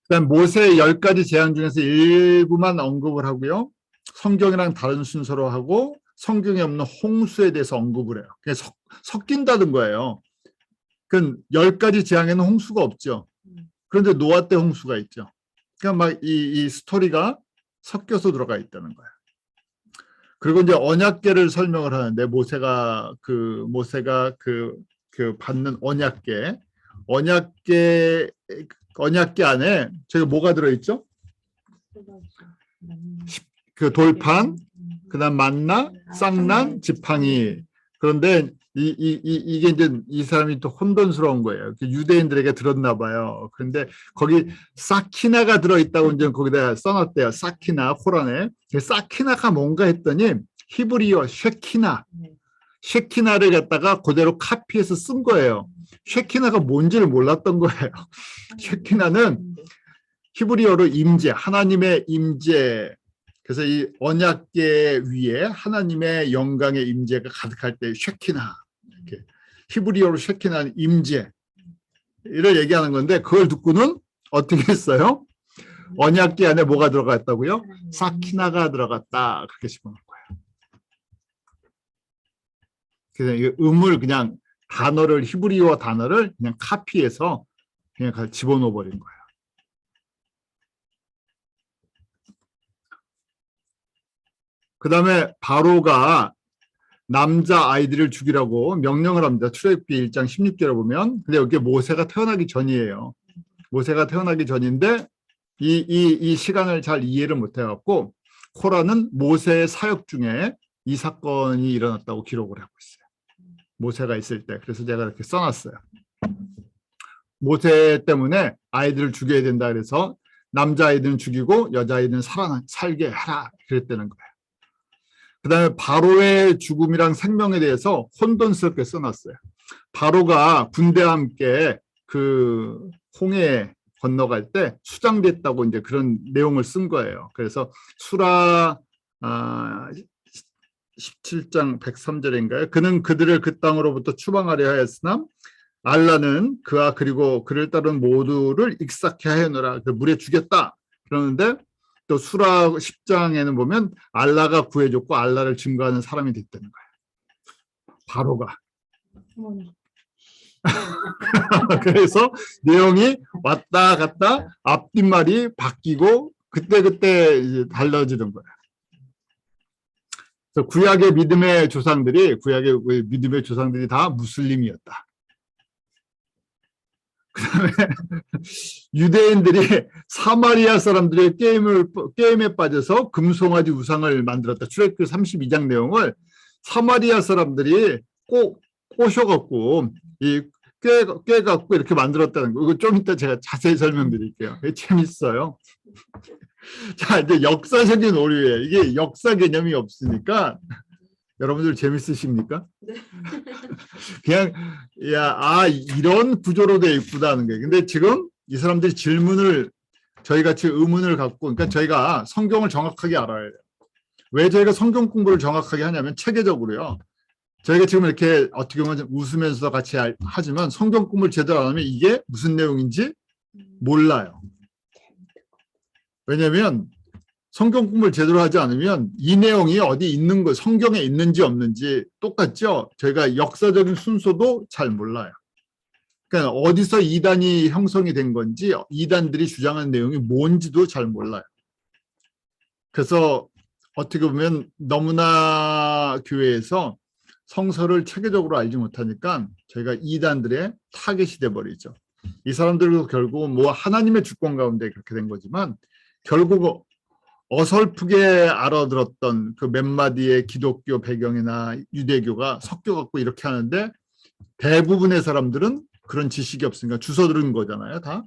[SPEAKER 1] 그다음 모세의 10가지 재앙 중에서 일부만 언급을 하고요. 성경이랑 다른 순서로 하고 성경에 없는 홍수에 대해서 언급을 해요. 그게 섞인다는 거예요. 그 10가지 재앙에는 홍수가 없죠. 그런데 노아 때 홍수가 있죠. 그러니까 막 이 스토리가 섞여서 들어가 있다는 거예요. 그리고 이제 언약궤를 설명을 하는데 모세가 받는 언약궤 안에 저기 뭐가 들어있죠? 그 돌판, 그다음 만나, 쌍난, 지팡이. 그런데 이게 이제 이 사람이 또 혼돈스러운 거예요. 유대인들에게 들었나 봐요. 그런데 거기 사키나가 들어있다고 이제 거기다 써놨대요. 사키나, 코란에. 사키나가 뭔가 했더니 히브리어 쉐키나를 갖다가 그대로 카피해서 쓴 거예요. 쉐키나가 뭔지를 몰랐던 거예요. 쉐키나는 히브리어로 임재, 하나님의 임재. 그래서 이 언약궤 위에 하나님의 영광의 임재가 가득할 때 쉐키나, 이렇게 히브리어로 쉐키나는 임재, 이를 얘기하는 건데, 그걸 듣고는 어떻게 했어요? 언약궤 안에 뭐가 들어갔다고요? 사키나가 들어갔다, 그렇게 집어넣은 거예요. 그래서 이 그냥 단어를, 히브리어 단어를 그냥 카피해서 그냥 집어넣어 버린 거예요. 그 다음에 바로가 남자 아이들을 죽이라고 명령을 합니다. 출애굽기 1장 16절에 보면. 근데 여기 모세가 태어나기 전이에요. 모세가 태어나기 전인데 이 시간을 잘 이해를 못해갖고 코라는 모세의 사역 중에 이 사건이 일어났다고 기록을 하고 있어요. 모세가 있을 때. 그래서 제가 이렇게 써놨어요. 모세 때문에 아이들을 죽여야 된다 그래서 남자아이들은 죽이고 여자아이들은 살게 하라 그랬다는 거예요. 그 다음에 바로의 죽음이랑 생명에 대해서 혼돈스럽게 써놨어요. 바로가 군대와 함께 그 홍해 건너갈 때 수장됐다고 이제 그런 내용을 쓴 거예요. 그래서 수라 17장 103절인가요? 그는 그들을 그 땅으로부터 추방하려 하였으나 알라는 그와 그리고 그를 따른 모두를 익사케 하였노라. 물에 죽였다. 그러는데 또 수라 10장에는 보면 알라가 구해줬고 알라를 증거하는 사람이 됐다는 거예요. 바로가. 그래서 내용이 왔다 갔다 앞뒷말이 바뀌고 그때그때 이제 달라지는 거예요. 그래서 구약의 믿음의 조상들이 다 무슬림이었다. 그다음에 유대인들이 사마리아 사람들의 게임에 빠져서 금송아지 우상을 만들었다. 출애굽기 32장 내용을 사마리아 사람들이 꼭 꼬셔갖고 꿰갖고 이렇게 만들었다는 거. 이거 좀 이따 제가 자세히 설명드릴게요. 재밌어요. 자, 이제 역사적인 오류예요. 이게 역사 개념이 없으니까 여러분들 재밌으십니까? 네. 그냥 이런 구조로 돼 있구나 하는 거예요. 근데 지금 이 사람들이 저희 같이 의문을 갖고, 그러니까 저희가 성경을 정확하게 알아야 돼요. 왜 저희가 성경 공부를 정확하게 하냐면 체계적으로요. 저희가 지금 이렇게 어떻게 보면 웃으면서 같이 하지만 성경 공부를 제대로 안 하면 이게 무슨 내용인지 몰라요. 왜냐하면 성경 공부를 제대로 하지 않으면 이 내용이 어디 있는 거, 성경에 있는지 없는지 똑같죠? 저희가 역사적인 순서도 잘 몰라요. 그러니까 어디서 이단이 형성이 된 건지, 이단들이 주장하는 내용이 뭔지도 잘 몰라요. 그래서 어떻게 보면 너무나 교회에서 성서를 체계적으로 알지 못하니까 저희가 이단들의 타겟이 돼버리죠. 이 사람들도 결국은 뭐 하나님의 주권 가운데 그렇게 된 거지만 결국 어설프게 알아들었던 그 몇 마디의 기독교 배경이나 유대교가 섞여갖고 이렇게 하는데 대부분의 사람들은 그런 지식이 없으니까 주워 들은 거잖아요. 다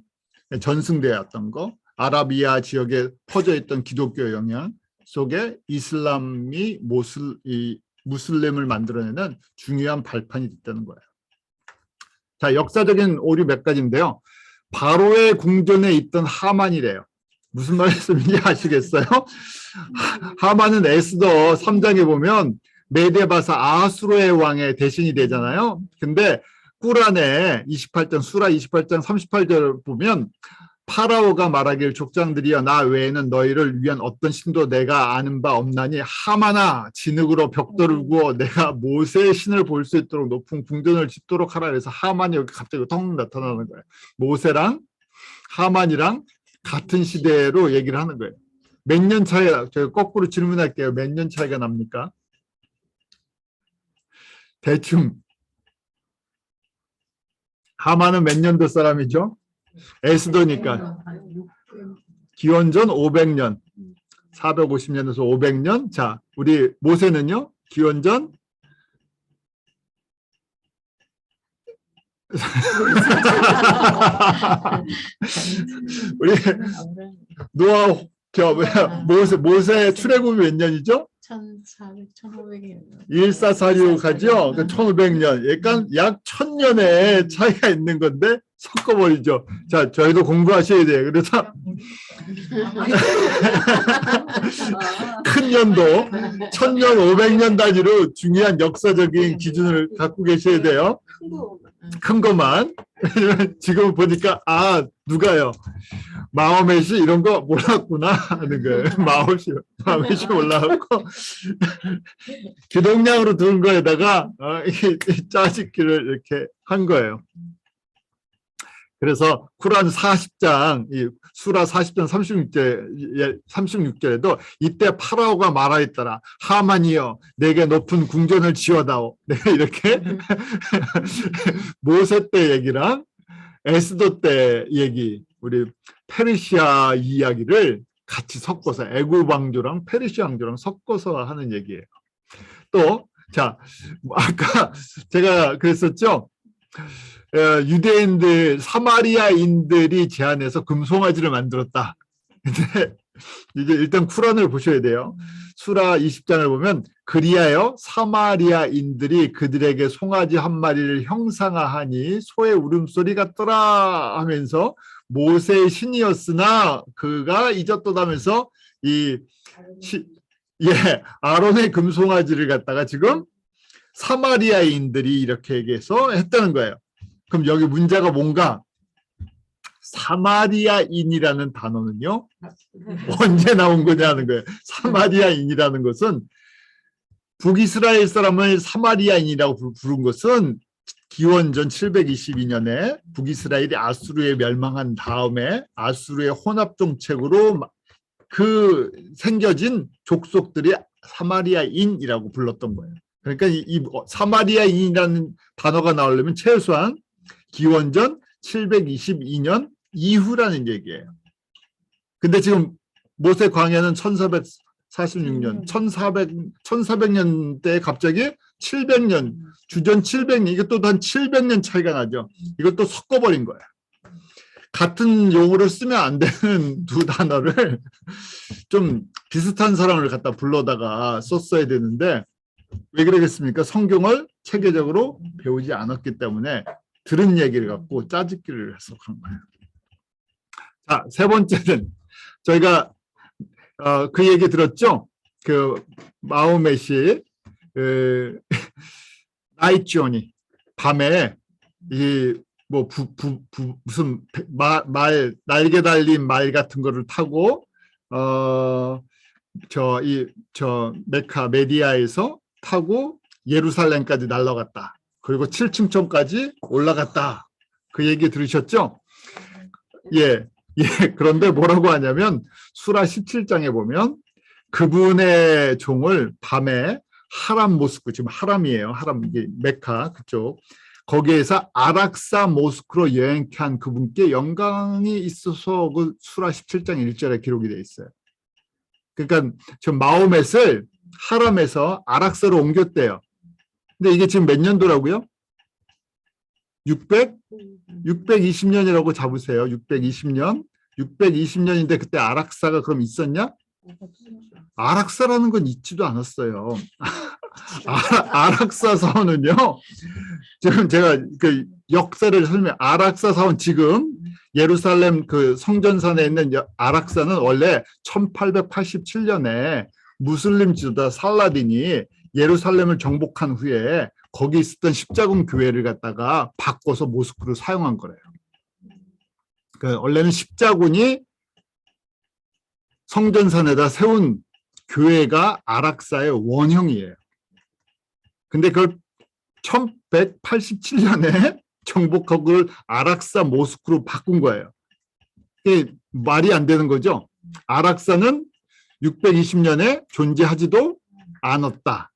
[SPEAKER 1] 전승되었던 거, 아라비아 지역에 퍼져 있던 기독교 영향 속에 이슬람이 무슬림을 만들어내는 중요한 발판이 됐다는 거예요. 자, 역사적인 오류 몇 가지인데요. 바로의 궁전에 있던 하만이래요. 무슨 말씀인지 아시겠어요? 하만은 에스더 3장에 보면 메데바사 아수르의 왕의 대신이 되잖아요. 근데 꾸란에 28장, 수라 28장 38절을 보면 파라오가 말하길 족장들이여 나 외에는 너희를 위한 어떤 신도 내가 아는 바 없나니 하마나 진흙으로 벽돌을 구워 내가 모세의 신을 볼 수 있도록 높은 궁전을 짓도록 하라 그래서 하만이 여기 갑자기 턱 나타나는 거예요. 모세랑 하만이랑 같은 시대로 얘기를 하는 거예요. 몇 년 차이가, 제가 거꾸로 질문할게요. 몇 년 차이가 납니까? 대충. 하만은 몇 년도 사람이죠? 에스더니까. 기원전 500년. 450년에서 500년. 자, 우리 모세는요? 기원전 우리 노아 모세 출애굽이 몇 년이죠?
[SPEAKER 2] 1400, 1500년.
[SPEAKER 1] 1446 하죠? 1500년. 약간 약 1000년의 차이가 있는 건데 섞어버리죠. 자, 저희도 공부하셔야 돼요. 그래서 큰 연도 1000년, 500년 단위로 중요한 역사적인 기준을 갖고 계셔야 돼요. 큰 것만. 지금 보니까 누가요? 마호멧이 이런 거 몰랐구나 하는 거예요. 마호멧이 몰라갖고 기동량으로 두는 거에다가 짜집기를 이렇게 한 거예요. 그래서 쿠란 40장, 이 수라 40장 36절에도 이때 파라오가 말하였더라. 하만이여 내게 높은 궁전을 지어다오. 내가 이렇게 모세 때 얘기랑 에스더 때 얘기, 우리 페르시아 이야기를 같이 섞어서 애굽 왕조랑 페르시아 왕조랑 섞어서 하는 얘기예요. 또, 자, 아까 제가 그랬었죠. 유대인들, 사마리아인들이 제안해서 금송아지를 만들었다. 근데 이제 일단 쿠란을 보셔야 돼요. 수라 20장을 보면 그리하여 사마리아인들이 그들에게 송아지 한 마리를 형상화하니 소의 울음소리 같더라 하면서 모세의 신이었으나 그가 잊었도다면서 아론의 금송아지를 갖다가 지금 사마리아인들이 이렇게 얘기해서 했다는 거예요. 그럼 여기 문제가 뭔가? 사마리아인이라는 단어는요, 언제 나온 거냐는 거예요. 사마리아인이라는 것은 북이스라엘 사람을 사마리아인이라고 부른 것은 기원전 722년에 북이스라엘이 아수르에 멸망한 다음에 아수르의 혼합 정책으로 그 생겨진 족속들이 사마리아인이라고 불렀던 거예요. 그러니까 이 사마리아인이라는 단어가 나오려면 최소한 기원전 722년 이후라는 얘기예요. 근데 지금 모세 광야는 1446년, 1400년대에 갑자기 700년, 주전 700년, 이것도 한 700년 차이가 나죠. 이것도 섞어버린 거예요. 같은 용어를 쓰면 안 되는 두 단어를 좀 비슷한 사람을 갖다 불러다가 썼어야 되는데 왜 그러겠습니까? 성경을 체계적으로 배우지 않았기 때문에 들은 얘기를 갖고 짜집기를 해석한 거예요. 자, 세 번째는 저희가 그 얘기 들었죠? 그 마호멧이 나이트 조니 밤에 무슨 날개 달린 말 같은 거를 타고 메카 메디아에서 타고 예루살렘까지 날아갔다. 그리고 7층천까지 올라갔다. 그 얘기 들으셨죠? 예. 그런데 뭐라고 하냐면 수라 17장에 보면 그분의 종을 밤에 하람 모스크, 지금 하람이에요. 하람, 이게 메카 그쪽. 거기에서 아락사 모스크로 여행케 한 그분께 영광이 있어서 그 수라 17장 1절에 기록이 되어 있어요. 그러니까 저 마호멧을 하람에서 아락사로 옮겼대요. 근데 이게 지금 몇 년도라고요? 620년이라고 잡으세요. 620년. 620년인데 그때 아락사가 그럼 있었냐? 아락사라는 건 있지도 않았어요. 아락사 사원은요. 지금 제가 그 역사를 아락사 사원 지금 예루살렘 그 성전산에 있는 아락사는 원래 1887년에 무슬림 지도자 살라딘이 예루살렘을 정복한 후에 거기 있었던 십자군 교회를 갖다가 바꿔서 모스크로 사용한 거래요. 그러니까 원래는 십자군이 성전산에다 세운 교회가 아락사의 원형이에요. 근데 그걸 1187년에 정복하고 그걸 아락사 모스크로 바꾼 거예요. 이게 말이 안 되는 거죠. 아락사는 620년에 존재하지도 않았다.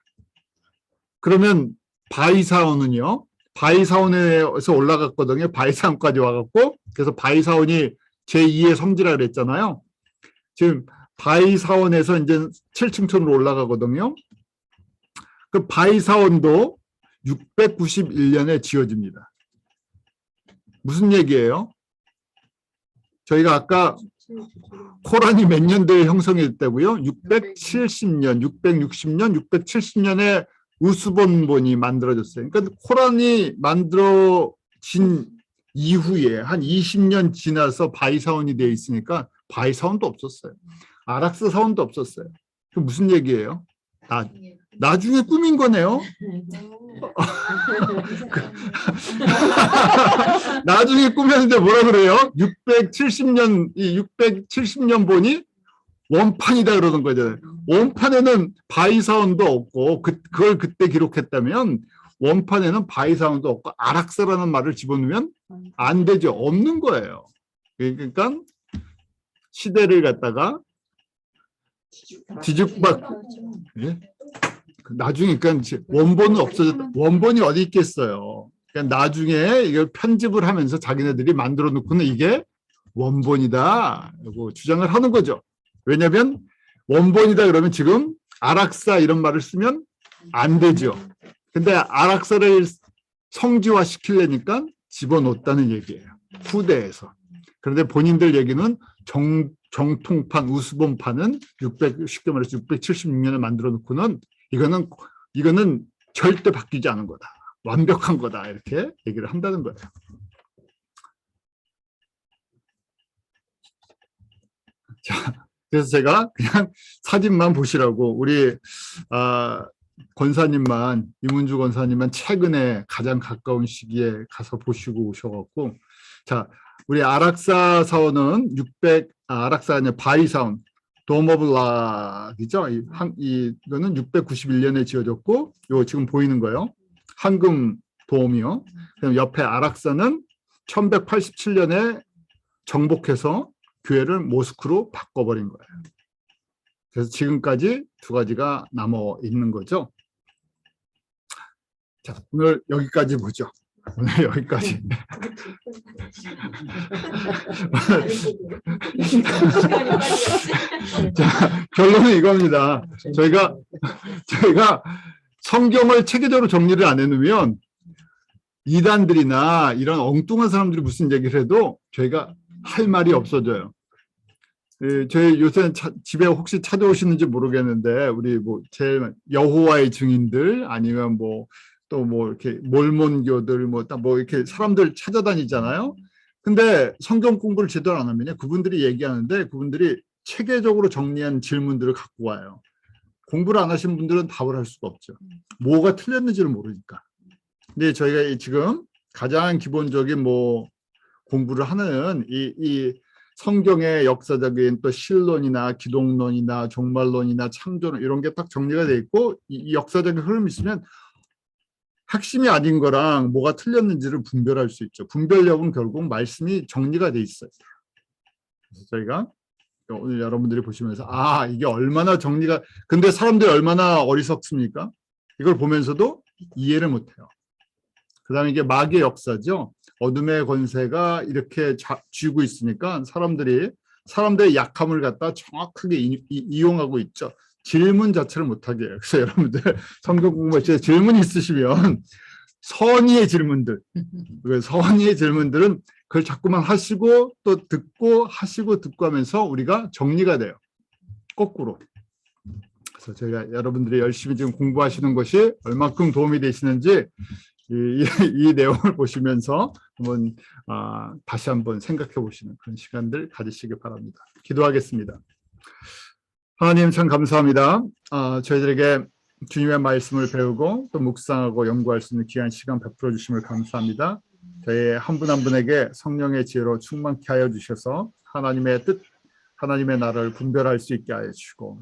[SPEAKER 1] 그러면 바이사온은요. 바이사온에서 올라갔거든요. 바이사온까지 와갖고 그래서 바이사온이 제2의 성지라 그랬잖아요. 지금 바이사온에서 이제 7층천으로 올라가거든요. 그 바이사온도 691년에 지어집니다. 무슨 얘기예요? 저희가 아까 코란이 몇 년도에 형성이 됐다고요? 670년, 660년, 670년에 우스본본이 만들어졌어요. 그러니까 코란이 만들어진 이후에 한 20년 지나서 바이사온이 되어 있으니까 바이사온도 없었어요. 아락사 사원도 없었어요. 그 무슨 얘기예요? 나중에 꾸민 거네요. 나중에 꾸몄는데 뭐라 그래요? 670년 본이 원판이다 그러는 거잖아요. 원판에는 바이사원도 없고 그걸 그때 기록했다면 원판에는 바이사원도 없고 아락사라는 말을 집어넣으면 안 되죠. 없는 거예요. 그러니까 시대를 갖다가 뒤죽박 예? 나중에 그러니까 원본은 없어졌다. 원본이 어디 있겠어요. 그러니까 나중에 이걸 편집을 하면서 자기네들이 만들어 놓고는 이게 원본이다 라고 주장을 하는 거죠. 왜냐하면 원본이다 그러면 지금 아락사 이런 말을 쓰면 안 되죠. 근데 아락사를 성지화 시키려니까 집어넣었다는 얘기예요. 후대에서. 그런데 본인들 얘기는 정통판 우스본판은 쉽게 말해서 676년에 만들어 놓고는 이거는 절대 바뀌지 않은 거다. 완벽한 거다. 이렇게 얘기를 한다는 거예요. 자, 그래서 제가 그냥 사진만 보시라고 우리 권사님만 이문주 권사님만 최근에 가장 가까운 시기에 가서 보시고 오셔갖고 자 우리 아락사 사원은 아락사 아니라 바이사원 도모블락이죠. 이거는 691년에 지어졌고 요 지금 보이는 거요. 황금 도움이요. 그럼 옆에 아락사는 1187년에 정복해서 교회를 모스크로 바꿔버린 거예요. 그래서 지금까지 두 가지가 남아 있는 거죠. 자, 오늘 여기까지 보죠. 오늘 여기까지. 자, 결론은 이겁니다. 저희가 성경을 체계적으로 정리를 안 해놓으면 이단들이나 이런 엉뚱한 사람들이 무슨 얘기를 해도 저희가 할 말이 없어져요. 저희 요새 집에 혹시 찾아오시는지 모르겠는데 우리 뭐 제일 여호와의 증인들 아니면 또 이렇게 몰몬교들 뭐 이렇게 사람들 찾아다니잖아요. 근데 성경 공부를 제대로 안 하면요 그분들이 얘기하는데 그분들이 체계적으로 정리한 질문들을 갖고 와요. 공부를 안 하신 분들은 답을 할 수가 없죠. 뭐가 틀렸는지를 모르니까. 근데 저희가 지금 가장 기본적인 공부를 하는 이 성경의 역사적인 또 신론이나 기독론이나 종말론이나 창조론 이런 게 딱 정리가 돼 있고 이 역사적인 흐름이 있으면 핵심이 아닌 거랑 뭐가 틀렸는지를 분별할 수 있죠. 분별력은 결국 말씀이 정리가 돼 있어요. 그래서 저희가 오늘 여러분들이 보시면서 이게 얼마나 정리가 근데 사람들이 얼마나 어리석습니까? 이걸 보면서도 이해를 못해요. 그다음에 이게 마귀의 역사죠. 어둠의 권세가 이렇게 쥐고 있으니까 사람들의 약함을 갖다 정확하게 이용하고 있죠. 질문 자체를 못하게 해요. 그래서 여러분들 성경 공부할 때 질문이 있으시면 선의의 질문들, 선의의 질문들은 그걸 자꾸만 하시고 또 듣고 하시고 듣고 하면서 우리가 정리가 돼요. 거꾸로. 그래서 제가 여러분들이 열심히 지금 공부하시는 것이 얼마큼 도움이 되시는지 이 내용을 보시면서 한번 다시 한번 생각해 보시는 그런 시간들 가지시기 바랍니다. 기도하겠습니다. 하나님 참 감사합니다. 저희들에게 주님의 말씀을 배우고 또 묵상하고 연구할 수 있는 귀한 시간 베풀어 주심을 감사합니다. 저희 한 분 한 분에게 성령의 지혜로 충만케 하여 주셔서 하나님의 뜻, 하나님의 나라를 분별할 수 있게 하여 주시고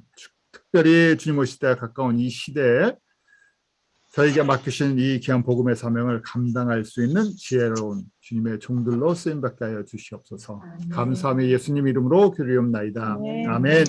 [SPEAKER 1] 특별히 주님 오실 때가 가까운 이 시대에 저희에게 맡기신 이 귀한 복음의 사명을 감당할 수 있는 지혜로운 주님의 종들로 쓰임받게 하여 주시옵소서. 감사함의 예수님 이름으로 기도하옵나이다. 아멘.